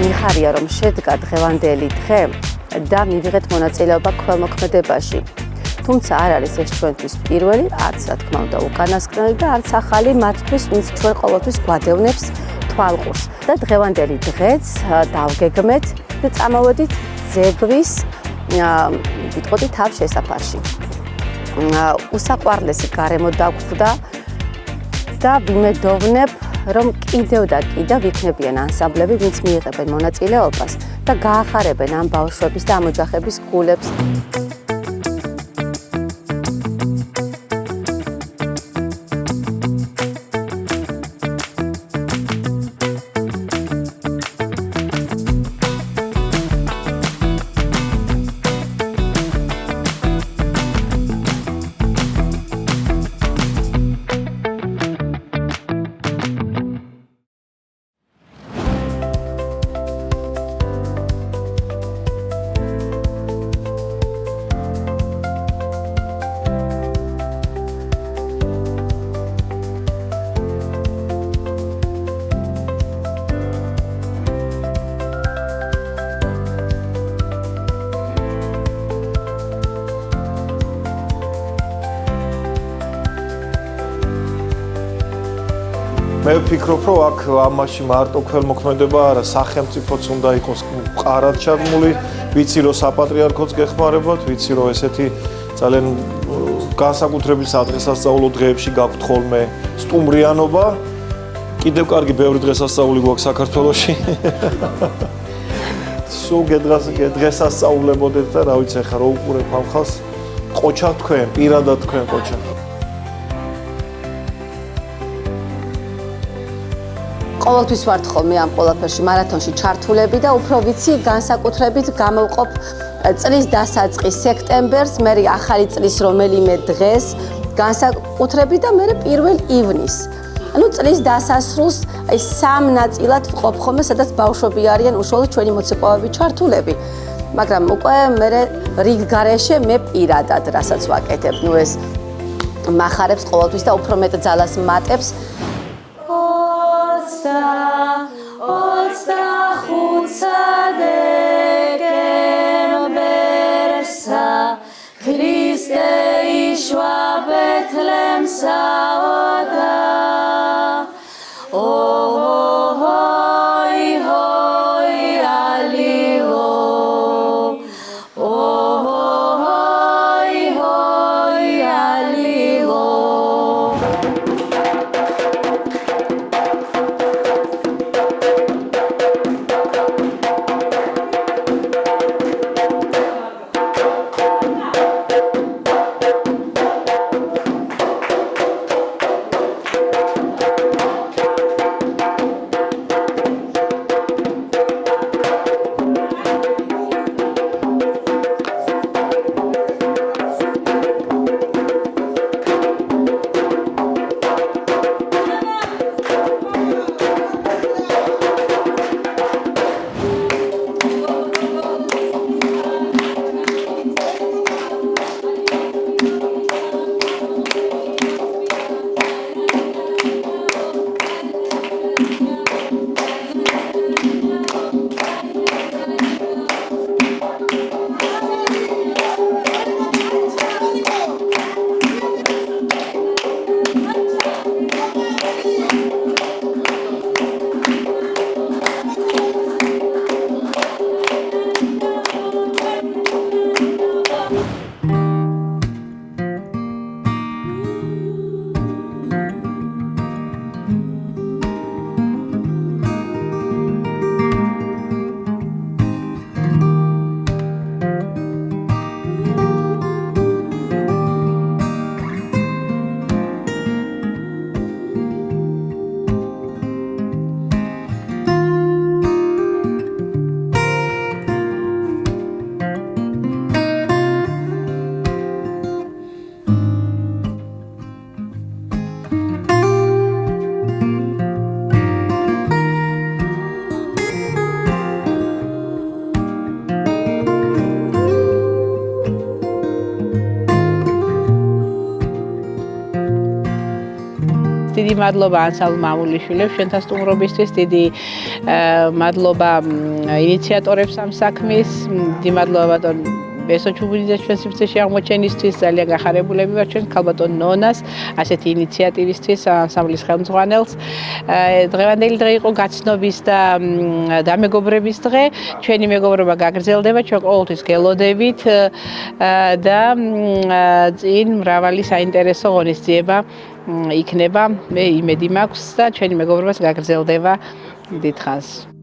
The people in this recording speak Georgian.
მიხარია, რომ შედგა დღევანდელი დღე და მივიღეთ მონაწილეობა ქველმოქმედებაში. თუმცა არ არის ეს ჩვენთვის პირველი, არც რა თქმა უნდა უკანასკნელი და არც ახალი მათთვის, ვინც ჩვენ ყოველთვის გვადევნებს თვალყურს. და დღევანდელი დღეც დავგეგმეთ და წამოვედით ზეგვის ვიტყოდი თავ შესაფარში. უსაყვარლესი გარემო დაგვხვდა და ვიმედოვნებ, რომ კიდევ და კიდევ იქნებიან ანსამბლები, ვინც მიიღებენ მონაწილეობას და გაახარებენ ამ ბავშვების და ამ ოჯახების გულებს. მე ვფიქრობ, რომ აქ ამაში მარტო ქველმოქმედება არა, სახელმწიფოც უნდა იყოს მყარად ჩაბმული, ვიცი რომ საპატრიარქოც გეხმარებათ, ვიცი რომ ესეთი ძალიან განსაკუთრების დღესასწაულო დღეებში გაქვთ ხოლმე სტუმრიანობა. კიდევ კარგი ბევრი დღესასწაული გვაქვს საქართველოში. სულ დღესასწაულებოდეთ და რა ვიცი ახლა რო უყურებ ამ ხალხს, ყოჩა თქვენ, პირადად თქვენ ყოჩა. ყოველთვის ვართ ხოლმე ამ ყველაფერში მარათონში ჩართულები და უფრო ვიცი განსაკუთრებით გამოვყოფ წლის დასაწყის სექტემბერს, მე ახალი წლის რომელიმე დღეს განსაკუთრებით და მე 1 ივნისს. ანუ წლის დასასრულს აი სამ ნაწილად ვყოფ ხოლმე, სადაც ბავშვები არიან უშუალოდ ჩვენი მოცეკვავები ჩართულები. მაგრამ უკვე მე რიგ გარეშე მე პირადად რასაც ვაკეთებ, ნუ ეს მახარებს ყოველთვის და უფრო მეტ ძალას მატებს. 25 დეკემბერსა ქრისტე იშვა ბეთლემსაოდა ოჰოი ჰოი ალიო ოჰოი ჰოი ალიო დიდი მადლობა ანსამბლ მამულიშვილებს ჩვენთან სტუმრობისთვის, დიდი მადლობა ინიციატორებს ამ საქმის, დიდი მადლობა ბატონ ბესო ჩუბინიძეს ჩვენ სივრცეში აღმოჩენისთვის, ძალიან გახარებულები ვართ ჩვენ ქალბატონ ნონას ასეთი ინიციატივისთვის, ანსამბლის ხელმძღვანელს. დღევანდელი დღე იყო გაცნობის და დამეგობრების დღე. ჩვენი მეგობრობა გაგრძელდება, ჩვენ ყოველთვის გელოდებით და წინ მრავალი საინტერესო ღონისძიება იქნება. მე იმედი მაქვს და ჩვენი მეგობრობაც გაგრძელდება დიდხანს.